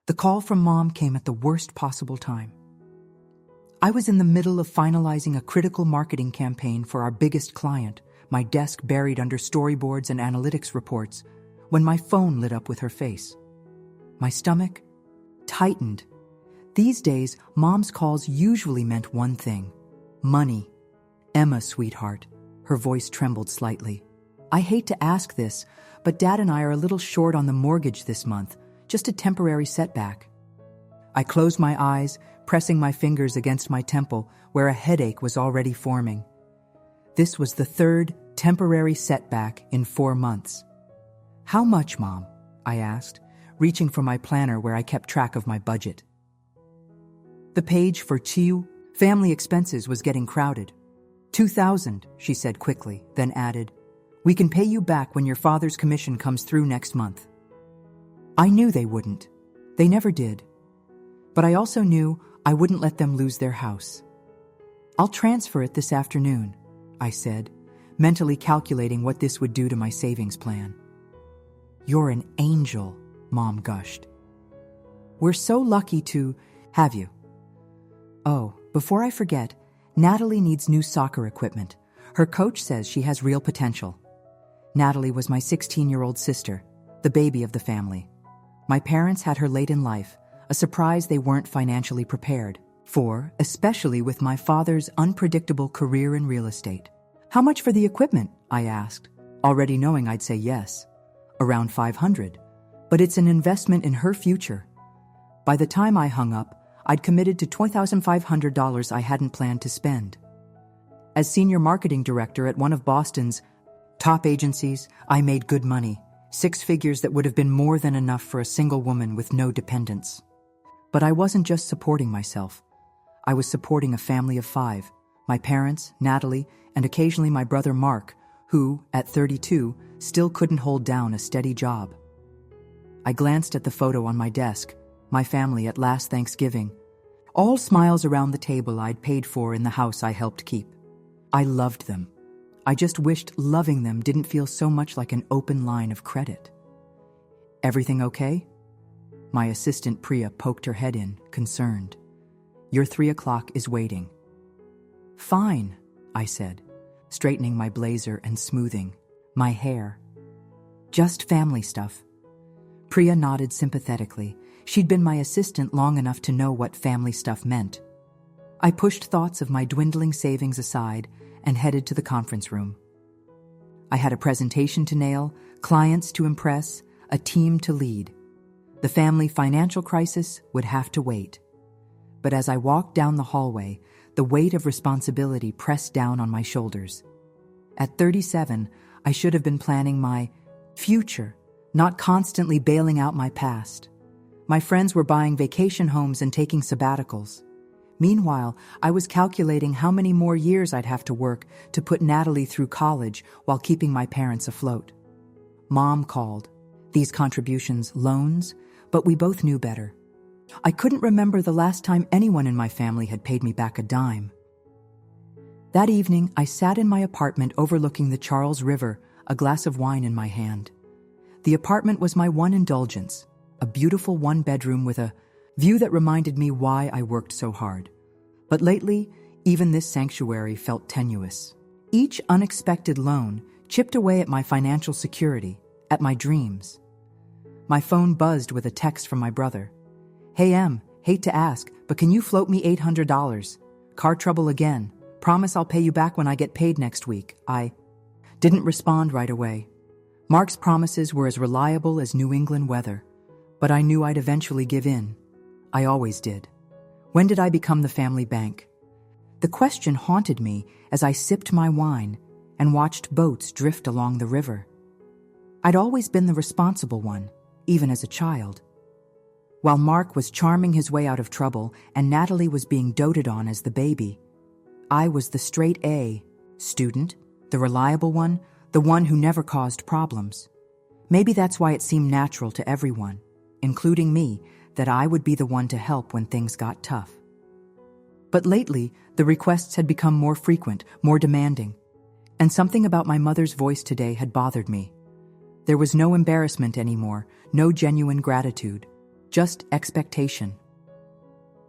The call from Mom came at the worst possible time. I was in the middle of finalizing a critical marketing campaign for our biggest client, my desk buried under storyboards and analytics reports, when my phone lit up with her face. My stomach tightened. These days, Mom's calls usually meant one thing: money. "Emma, sweetheart." Her voice trembled slightly. "I hate to ask this, but Dad and I are a little short on the mortgage this month, just a temporary setback." I closed my eyes, pressing my fingers against my temple where a headache was already forming. This was the third temporary setback in 4 months. "How much, Mom?" I asked, reaching for my planner where I kept track of my budget. The page for Chiu, family expenses, was getting crowded. "2,000, she said quickly, then added, "We can pay you back when your father's commission comes through next month." I knew they wouldn't. They never did. But I also knew I wouldn't let them lose their house. "I'll transfer it this afternoon," I said, mentally calculating what this would do to my savings plan. "You're an angel," Mom gushed. "We're so lucky to have you. Oh, before I forget, Natalie needs new soccer equipment. Her coach says she has real potential." Natalie was my 16-year-old sister, the baby of the family. My parents had her late in life, a surprise they weren't financially prepared for, especially with my father's unpredictable career in real estate. "How much for the equipment?" I asked, already knowing I'd say yes. "Around $500, but it's an investment in her future." By the time I hung up, I'd committed to $2,500 I hadn't planned to spend. As senior marketing director at one of Boston's top agencies, I made good money, 6 figures that would have been more than enough for a single woman with no dependents. But I wasn't just supporting myself. I was supporting a family of 5, my parents, Natalie, and occasionally my brother Mark, who, at 32, still couldn't hold down a steady job. I glanced at the photo on my desk, my family at last Thanksgiving. All smiles around the table I'd paid for in the house I helped keep. I loved them. I just wished loving them didn't feel so much like an open line of credit. "Everything okay?" My assistant Priya poked her head in, concerned. "Your 3 o'clock is waiting." "Fine," I said, straightening my blazer and smoothing my hair. "Just family stuff." Priya nodded sympathetically. She'd been my assistant long enough to know what family stuff meant. I pushed thoughts of my dwindling savings aside and headed to the conference room. I had a presentation to nail, clients to impress, a team to lead. The family financial crisis would have to wait. But as I walked down the hallway, the weight of responsibility pressed down on my shoulders. At 37, I should have been planning my future, not constantly bailing out my past. My friends were buying vacation homes and taking sabbaticals. Meanwhile, I was calculating how many more years I'd have to work to put Natalie through college while keeping my parents afloat. Mom called. These contributions loans, but we both knew better. I couldn't remember the last time anyone in my family had paid me back a dime. That evening, I sat in my apartment overlooking the Charles River, a glass of wine in my hand. The apartment was my one indulgence, a beautiful 1-bedroom with a view that reminded me why I worked so hard. But lately, even this sanctuary felt tenuous. Each unexpected loan chipped away at my financial security, at my dreams. My phone buzzed with a text from my brother. "Hey Em, hate to ask, but can you float me $800? Car trouble again. Promise I'll pay you back when I get paid next week." I didn't respond right away. Mark's promises were as reliable as New England weather, but I knew I'd eventually give in. I always did. When did I become the family bank? The question haunted me as I sipped my wine and watched boats drift along the river. I'd always been the responsible one, even as a child. While Mark was charming his way out of trouble and Natalie was being doted on as the baby, I was the straight A student, the reliable one, the one who never caused problems. Maybe that's why it seemed natural to everyone, including me, that I would be the one to help when things got tough. But lately, the requests had become more frequent, more demanding, and something about my mother's voice today had bothered me. There was no embarrassment anymore, no genuine gratitude, just expectation.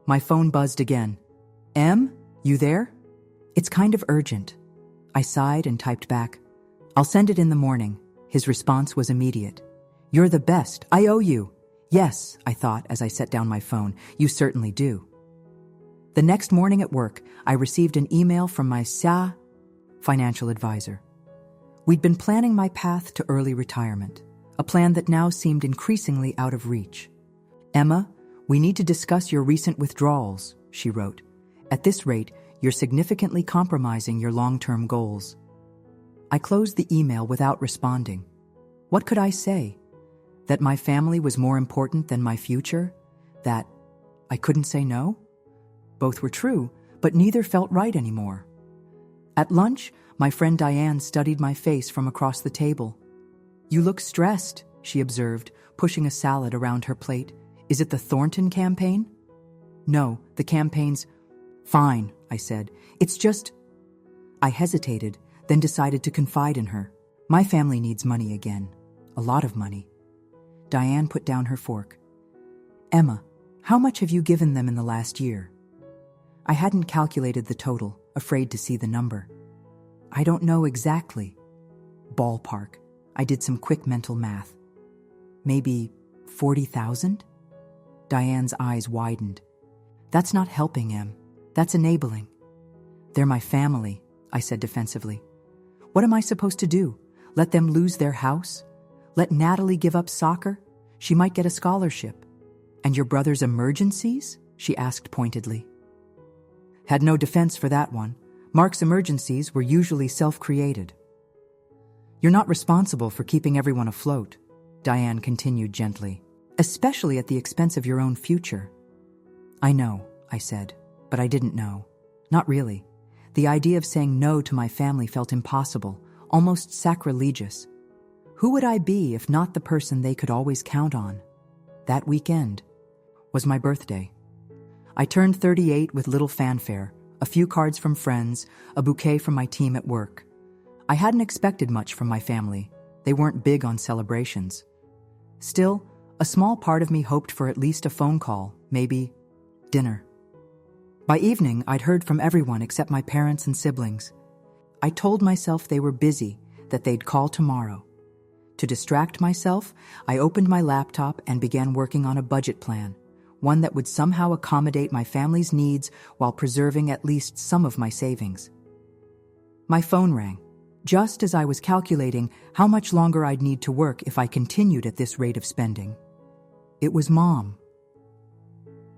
My phone buzzed again. Em, you there? It's kind of urgent. I sighed and typed back, I'll send it in the morning. His response was immediate. You're the best. I owe you. Yes, I thought as I set down my phone. You certainly do. The next morning at work, I received an email from my financial advisor. We'd been planning my path to early retirement, a plan that now seemed increasingly out of reach. Emma, we need to discuss your recent withdrawals, she wrote. At this rate, you're significantly compromising your long-term goals. I closed the email without responding. What could I say? That my family was more important than my future? That I couldn't say no? Both were true, but neither felt right anymore. At lunch, my friend Diane studied my face from across the table. You look stressed, she observed, pushing a salad around her plate. Is it the Thornton campaign? No, the campaign's... Fine, I said. It's just... I hesitated, then decided to confide in her. My family needs money again. A lot of money. Diane put down her fork. Emma, how much have you given them in the last year? I hadn't calculated the total, afraid to see the number. I don't know exactly. Ballpark. I did some quick mental math. Maybe 40,000? Diane's eyes widened. That's not helping, Em. That's enabling. They're my family, I said defensively. What am I supposed to do? Let them lose their house? Let Natalie give up soccer? She might get a scholarship. And your brother's emergencies? She asked pointedly. Had no defense for that one. Mark's emergencies were usually self-created. You're not responsible for keeping everyone afloat, Diane continued gently, especially at the expense of your own future. I know, I said, but I didn't know. Not really. The idea of saying no to my family felt impossible, almost sacrilegious. Who would I be if not the person they could always count on? That weekend was my birthday. I turned 38 with little fanfare, a few cards from friends, a bouquet from my team at work. I hadn't expected much from my family. They weren't big on celebrations. Still, a small part of me hoped for at least a phone call, maybe dinner. By evening, I'd heard from everyone except my parents and siblings. I told myself they were busy, that they'd call tomorrow. To distract myself, I opened my laptop and began working on a budget plan, one that would somehow accommodate my family's needs while preserving at least some of my savings. My phone rang, just as I was calculating how much longer I'd need to work if I continued at this rate of spending. It was Mom.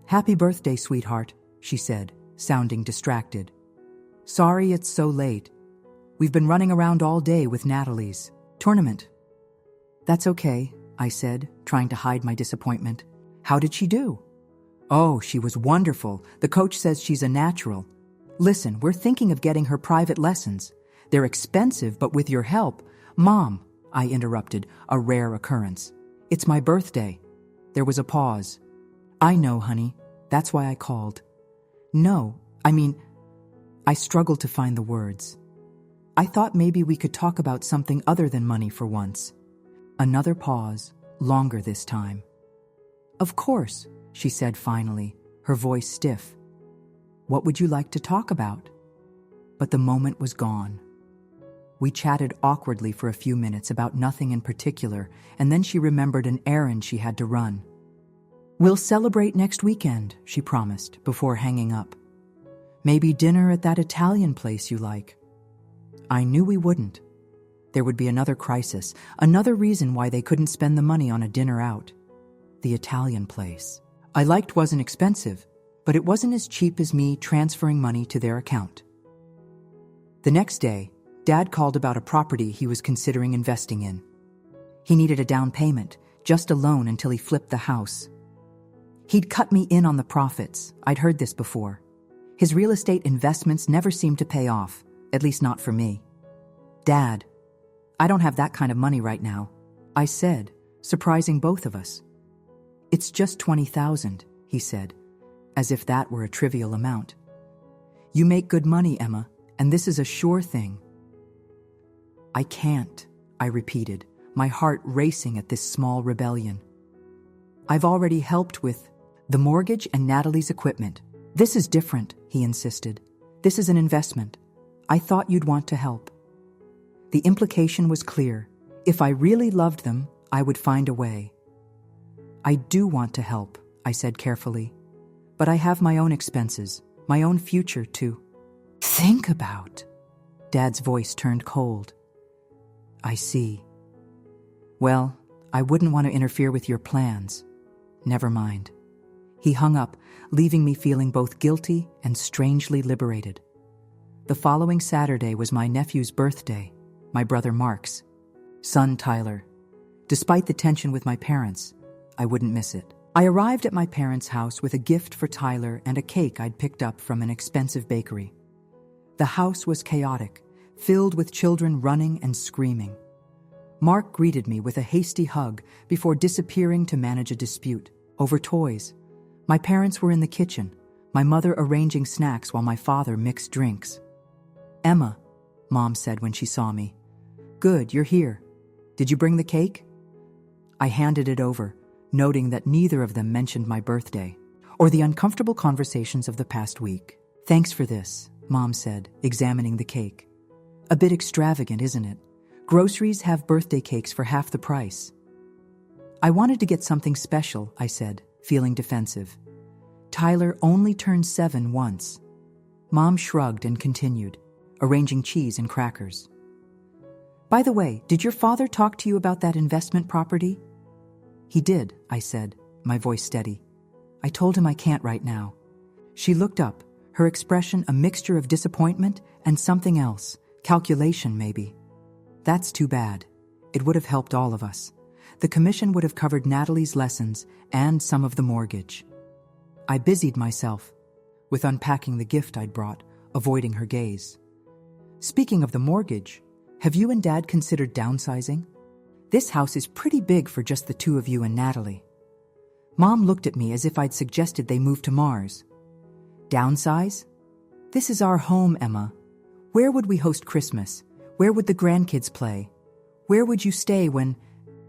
Happy birthday, sweetheart, she said, sounding distracted. Sorry it's so late. We've been running around all day with Natalie's tournament. That's okay, I said, trying to hide my disappointment. How did she do? Oh, she was wonderful. The coach says she's a natural. Listen, we're thinking of getting her private lessons. They're expensive, but with your help... Mom, I interrupted, a rare occurrence. It's my birthday. There was a pause. I know, honey. That's why I called. No, I struggled to find the words. I thought maybe we could talk about something other than money for once. Another pause, longer this time. Of course, she said finally, her voice stiff. What would you like to talk about? But the moment was gone. We chatted awkwardly for a few minutes about nothing in particular, and then she remembered an errand she had to run. We'll celebrate next weekend, she promised, before hanging up. Maybe dinner at that Italian place you like. I knew we wouldn't. There would be another crisis, another reason why they couldn't spend the money on a dinner out. The Italian place. I liked wasn't expensive, but it wasn't as cheap as me transferring money to their account. The next day, Dad called about a property he was considering investing in. He needed a down payment, just a loan until he flipped the house. He'd cut me in on the profits. I'd heard this before. His real estate investments never seemed to pay off, at least not for me. Dad, I don't have that kind of money right now, I said, surprising both of us. It's just $20,000, he said, as if that were a trivial amount. You make good money, Emma, and this is a sure thing. I can't, I repeated, my heart racing at this small rebellion. I've already helped with the mortgage and Natalie's equipment. This is different, he insisted. This is an investment. I thought you'd want to help. The implication was clear. If I really loved them, I would find a way. I do want to help, I said carefully. But I have my own expenses, my own future to think about. Dad's voice turned cold. I see. Well, I wouldn't want to interfere with your plans. Never mind. He hung up, leaving me feeling both guilty and strangely liberated. The following Saturday was my nephew's birthday, my brother Mark's. Son Tyler. Despite the tension with my parents, I wouldn't miss it. I arrived at my parents' house with a gift for Tyler and a cake I'd picked up from an expensive bakery. The house was chaotic, filled with children running and screaming. Mark greeted me with a hasty hug before disappearing to manage a dispute over toys. My parents were in the kitchen, my mother arranging snacks while my father mixed drinks. Emma, Mom said when she saw me. Good, you're here. Did you bring the cake? I handed it over, noting that neither of them mentioned my birthday or the uncomfortable conversations of the past week. Thanks for this, Mom said, examining the cake. A bit extravagant, isn't it? Groceries have birthday cakes for half the price. I wanted to get something special, I said, feeling defensive. Tyler only turned 7 once. Mom shrugged and continued, arranging cheese and crackers. By the way, did your father talk to you about that investment property? He did, I said, my voice steady. I told him I can't right now. She looked up, her expression a mixture of disappointment and something else, calculation maybe. That's too bad. It would have helped all of us. The commission would have covered Natalie's lessons and some of the mortgage. I busied myself with unpacking the gift I'd brought, avoiding her gaze. Speaking of the mortgage, have you and Dad considered downsizing? This house is pretty big for just the two of you and Natalie. Mom looked at me as if I'd suggested they move to Mars. Downsize? This is our home, Emma. Where would we host Christmas? Where would the grandkids play? Where would you stay when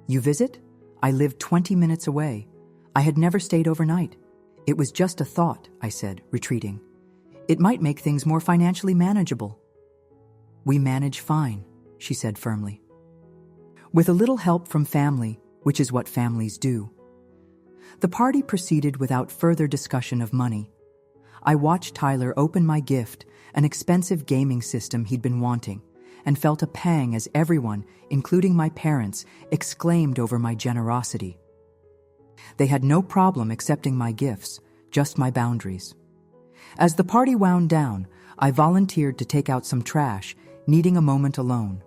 you visit? I lived 20 minutes away. I had never stayed overnight. It was just a thought, I said, retreating. It might make things more financially manageable. We manage fine, she said firmly. With a little help from family, which is what families do. The party proceeded without further discussion of money. I watched Tyler open my gift, an expensive gaming system he'd been wanting, and felt a pang as everyone, including my parents, exclaimed over my generosity. They had no problem accepting my gifts, just my boundaries. As the party wound down, I volunteered to take out some trash, needing a moment alone.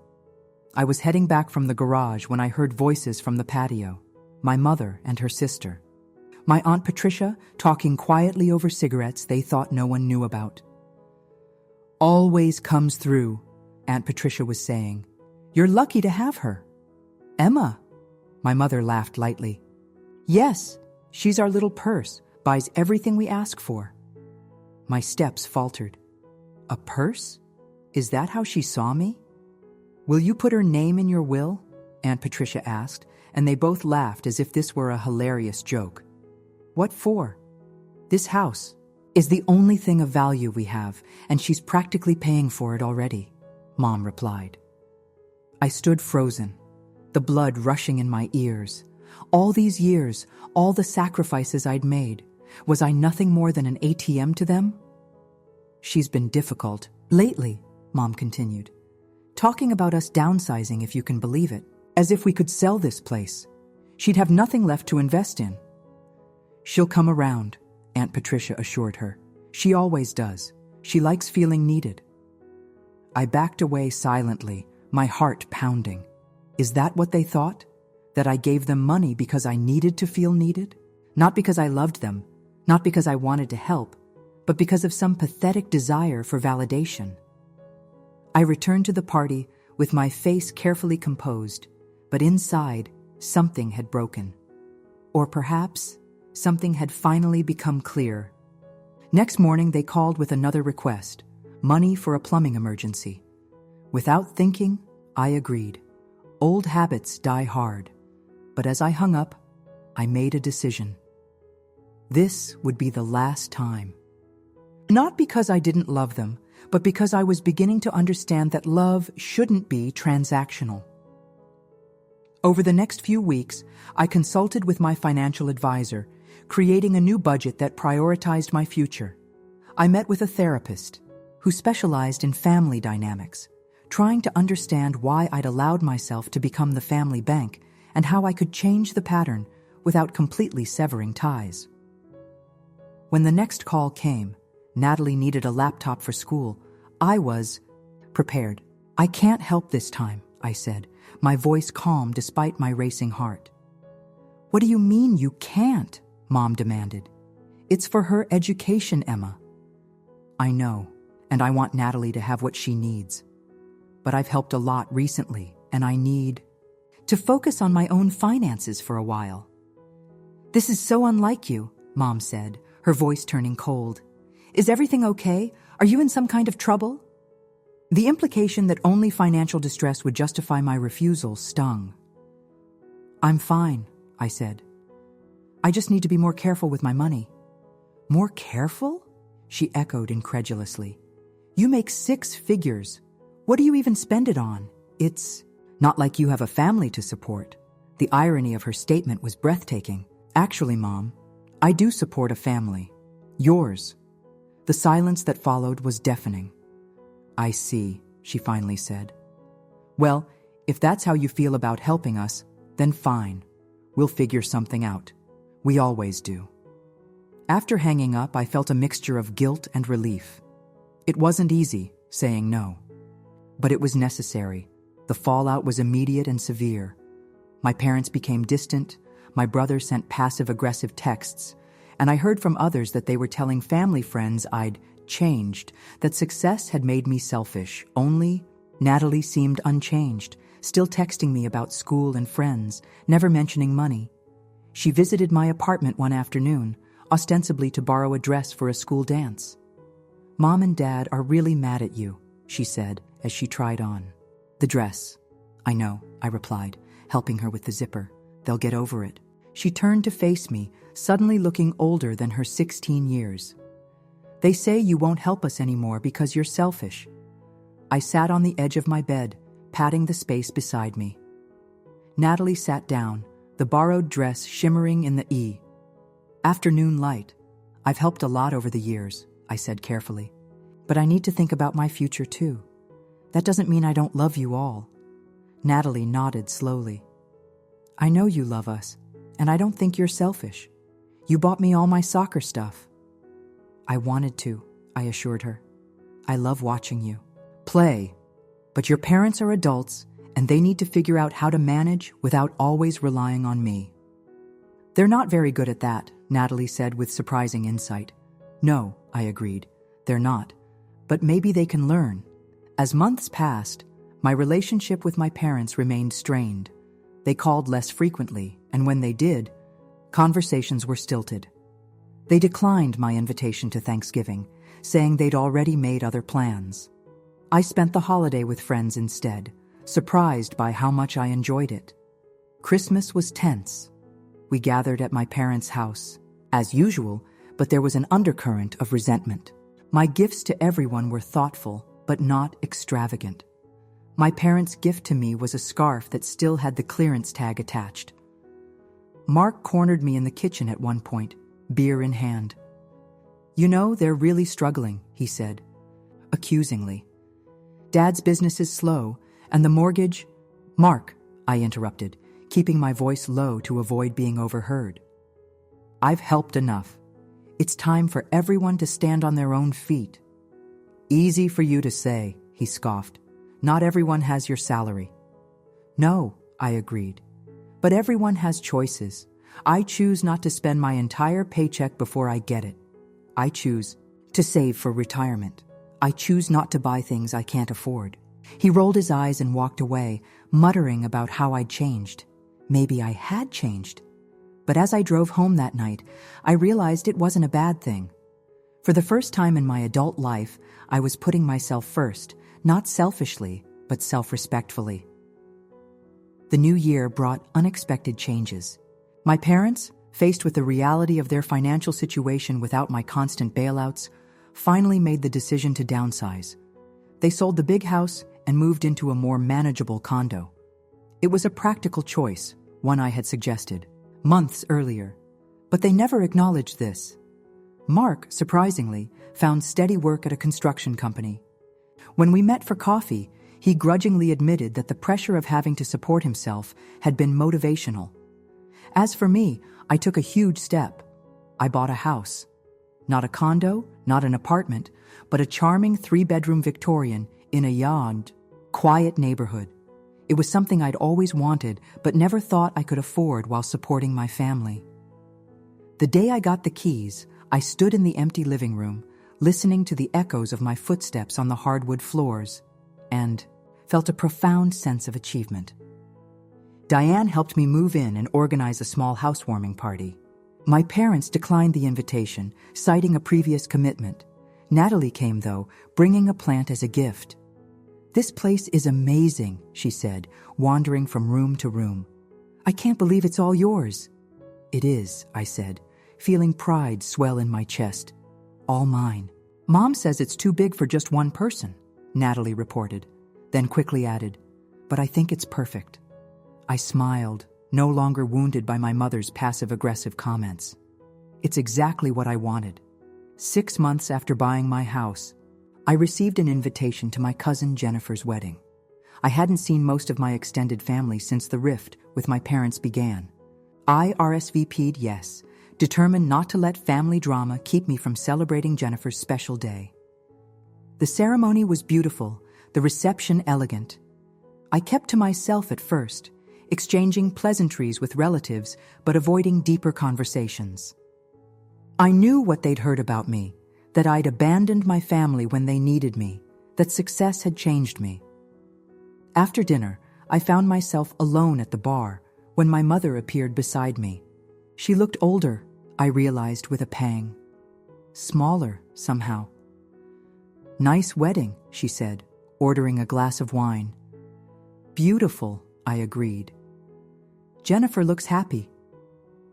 I was heading back from the garage when I heard voices from the patio, my mother and her sister. My Aunt Patricia talking quietly over cigarettes they thought no one knew about. Always comes through, Aunt Patricia was saying. You're lucky to have her. Emma, my mother laughed lightly. Yes, she's our little purse, buys everything we ask for. My steps faltered. A purse? Is that how she saw me? Will you put her name in your will? Aunt Patricia asked, and they both laughed as if this were a hilarious joke. What for? This house is the only thing of value we have, and she's practically paying for it already, Mom replied. I stood frozen, the blood rushing in my ears. All these years, all the sacrifices I'd made, was I nothing more than an ATM to them? She's been difficult lately, Mom continued, talking about us downsizing, if you can believe it, as if we could sell this place. She'd have nothing left to invest in. She'll come around, Aunt Patricia assured her. She always does. She likes feeling needed. I backed away silently, my heart pounding. Is that what they thought? That I gave them money because I needed to feel needed? Not because I loved them, not because I wanted to help, but because of some pathetic desire for validation. I returned to the party with my face carefully composed, but inside, something had broken. Or perhaps something had finally become clear. Next morning, they called with another request, money for a plumbing emergency. Without thinking, I agreed. Old habits die hard. But as I hung up, I made a decision. This would be the last time. Not because I didn't love them, but because I was beginning to understand that love shouldn't be transactional. Over the next few weeks, I consulted with my financial advisor, creating a new budget that prioritized my future. I met with a therapist who specialized in family dynamics, trying to understand why I'd allowed myself to become the family bank and how I could change the pattern without completely severing ties. When the next call came, Natalie needed a laptop for school. I was prepared. "I can't help this time," I said, my voice calm despite my racing heart. "What do you mean you can't?" Mom demanded. "It's for her education, Emma." "I know, and I want Natalie to have what she needs. But I've helped a lot recently, and I need to focus on my own finances for a while." "This is so unlike you," Mom said, her voice turning cold. "Is everything okay? Are you in some kind of trouble?" The implication that only financial distress would justify my refusal stung. "I'm fine," I said. "I just need to be more careful with my money." "More careful?" she echoed incredulously. "You make 6 figures. What do you even spend it on? It's not like you have a family to support." The irony of her statement was breathtaking. "Actually, Mom, I do support a family. Yours." The silence that followed was deafening. "I see," she finally said. "Well, if that's how you feel about helping us, then fine. We'll figure something out. We always do." After hanging up, I felt a mixture of guilt and relief. It wasn't easy, saying no. But it was necessary. The fallout was immediate and severe. My parents became distant, my brother sent passive-aggressive texts, and I heard from others that they were telling family friends I'd changed, that success had made me selfish. Only Natalie seemed unchanged, still texting me about school and friends, never mentioning money. She visited my apartment one afternoon, ostensibly to borrow a dress for a school dance. "Mom and Dad are really mad at you," she said as she tried on the dress. "I know," I replied, helping her with the zipper. "They'll get over it." She turned to face me, suddenly looking older than her 16 years. "They say you won't help us anymore because you're selfish." I sat on the edge of my bed, patting the space beside me. Natalie sat down, the borrowed dress shimmering in the afternoon light. "I've helped a lot over the years," I said carefully. "But I need to think about my future too. That doesn't mean I don't love you all." Natalie nodded slowly. "I know you love us, and I don't think you're selfish. You bought me all my soccer stuff." "I wanted to," I assured her. "I love watching you play. But your parents are adults, and they need to figure out how to manage without always relying on me." "They're not very good at that," Natalie said with surprising insight. "No," I agreed. "They're not. But maybe they can learn." As months passed, my relationship with my parents remained strained. They called less frequently, and when they did, conversations were stilted. They declined my invitation to Thanksgiving, saying they'd already made other plans. I spent the holiday with friends instead, surprised by how much I enjoyed it. Christmas was tense. We gathered at my parents' house, as usual, but there was an undercurrent of resentment. My gifts to everyone were thoughtful, but not extravagant. My parents' gift to me was a scarf that still had the clearance tag attached. Mark cornered me in the kitchen at one point, beer in hand. "You know, they're really struggling," he said, accusingly. "Dad's business is slow, and the mortgage—" "Mark," I interrupted, keeping my voice low to avoid being overheard. "I've helped enough. It's time for everyone to stand on their own feet." "Easy for you to say," he scoffed. "Not everyone has your salary." "No," I agreed. "But everyone has choices. I choose not to spend my entire paycheck before I get it. I choose to save for retirement. I choose not to buy things I can't afford." He rolled his eyes and walked away, muttering about how I'd changed. Maybe I had changed. But as I drove home that night, I realized it wasn't a bad thing. For the first time in my adult life, I was putting myself first, not selfishly, but self-respectfully. The new year brought unexpected changes. My parents, faced with the reality of their financial situation without my constant bailouts, finally made the decision to downsize. They sold the big house and moved into a more manageable condo. It was a practical choice, one I had suggested, months earlier, but they never acknowledged this. Mark, surprisingly, found steady work at a construction company. When we met for coffee, he grudgingly admitted that the pressure of having to support himself had been motivational. As for me, I took a huge step. I bought a house. Not a condo, not an apartment, but a charming 3-bedroom Victorian in a yawned, quiet neighborhood. It was something I'd always wanted, but never thought I could afford while supporting my family. The day I got the keys, I stood in the empty living room, listening to the echoes of my footsteps on the hardwood floors, and felt a profound sense of achievement. Diane helped me move in and organize a small housewarming party. My parents declined the invitation, citing a previous commitment. Natalie came, though, bringing a plant as a gift. "This place is amazing," she said, wandering from room to room. "I can't believe it's all yours." "It is," I said, feeling pride swell in my chest. "All mine." "Mom says it's too big for just one person," Natalie reported, then quickly added, "But I think it's perfect." I smiled, no longer wounded by my mother's passive-aggressive comments. It's exactly what I wanted. 6 months after buying my house, I received an invitation to my cousin Jennifer's wedding. I hadn't seen most of my extended family since the rift with my parents began. I RSVP'd yes, determined not to let family drama keep me from celebrating Jennifer's special day. The ceremony was beautiful, the reception elegant. I kept to myself at first, exchanging pleasantries with relatives but avoiding deeper conversations. I knew what they'd heard about me, that I'd abandoned my family when they needed me, that success had changed me. After dinner, I found myself alone at the bar when my mother appeared beside me. She looked older, I realized with a pang. Smaller, somehow. "Nice wedding," she said, ordering a glass of wine. "Beautiful," I agreed. "Jennifer looks happy."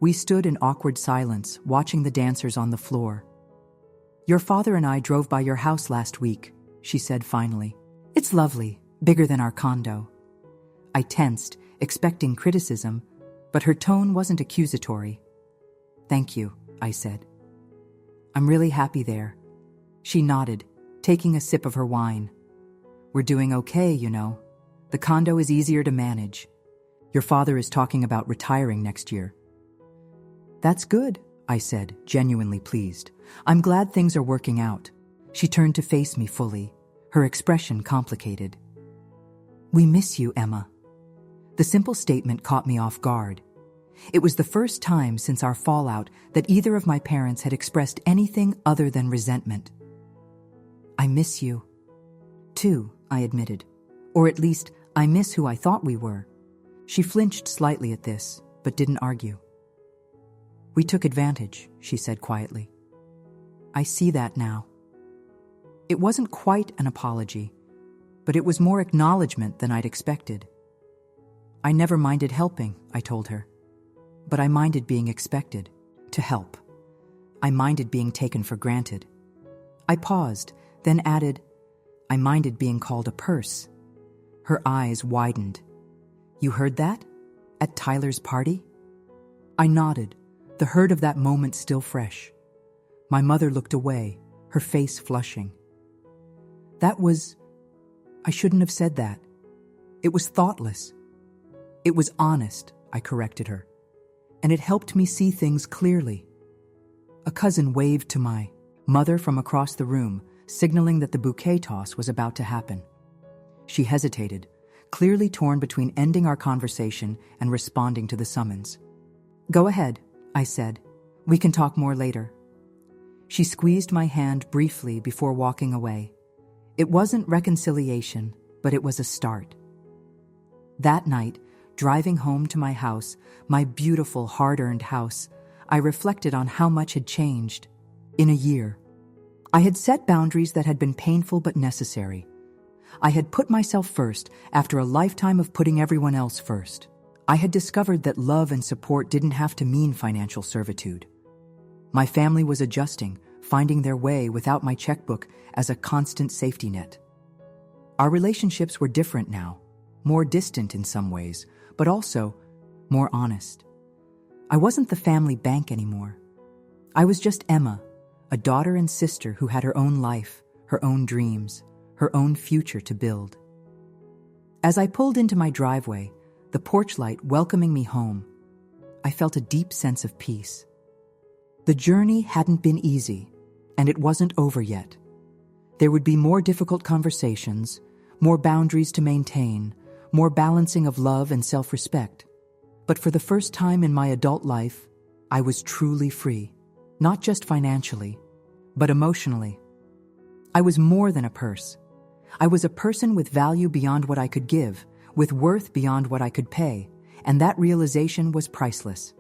We stood in awkward silence, watching the dancers on the floor. "Your father and I drove by your house last week," she said finally. "It's lovely, bigger than our condo." I tensed, expecting criticism, but her tone wasn't accusatory. "Thank you," I said. "I'm really happy there." She nodded, taking a sip of her wine. "We're doing okay, you know. The condo is easier to manage. Your father is talking about retiring next year." "That's good," I said, genuinely pleased. "I'm glad things are working out." She turned to face me fully, her expression complicated. "We miss you, Emma." The simple statement caught me off guard. It was the first time since our fallout that either of my parents had expressed anything other than resentment. "I miss you." "Too," I admitted. "Or at least, I miss who I thought we were." She flinched slightly at this, but didn't argue. "We took advantage," she said quietly. "I see that now." It wasn't quite an apology, but it was more acknowledgement than I'd expected. "I never minded helping," I told her. "But I minded being expected to help. I minded being taken for granted." I paused, then added, "I minded being called a purse." Her eyes widened. "You heard that? At Tyler's party?" I nodded, the hurt of that moment still fresh. My mother looked away, her face flushing. I shouldn't have said that. It was thoughtless. It was honest," I corrected her. "And it helped me see things clearly." A cousin waved to my mother from across the room, signaling that the bouquet toss was about to happen. She hesitated, clearly torn between ending our conversation and responding to the summons. "Go ahead," I said. "We can talk more later." She squeezed my hand briefly before walking away. It wasn't reconciliation, but it was a start. That night, driving home to my house, my beautiful, hard-earned house, I reflected on how much had changed in a year. I had set boundaries that had been painful but necessary. I had put myself first after a lifetime of putting everyone else first. I had discovered that love and support didn't have to mean financial servitude. My family was adjusting, finding their way without my checkbook as a constant safety net. Our relationships were different now, more distant in some ways, but also more honest. I wasn't the family bank anymore. I was just Emma, a daughter and sister who had her own life, her own dreams, her own future to build. As I pulled into my driveway, the porch light welcoming me home, I felt a deep sense of peace. The journey hadn't been easy, and it wasn't over yet. There would be more difficult conversations, more boundaries to maintain, more balancing of love and self-respect. But for the first time in my adult life, I was truly free, not just financially, but emotionally. I was more than a purse. I was a person with value beyond what I could give, with worth beyond what I could pay, and that realization was priceless.